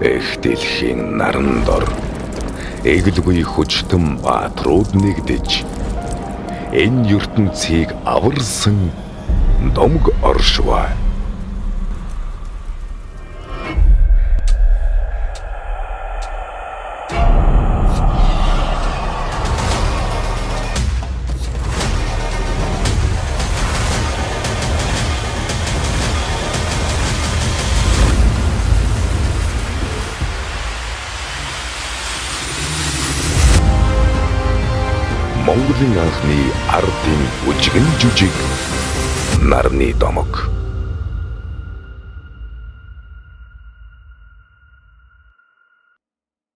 Эх дэлхийн наран дор эгэлгүй хүчтэн баатрууд нэгдэж энэ ертөнцийг аварсан домг оршва. Монголын анхны ардын үжигэн жүжиг нарны домог.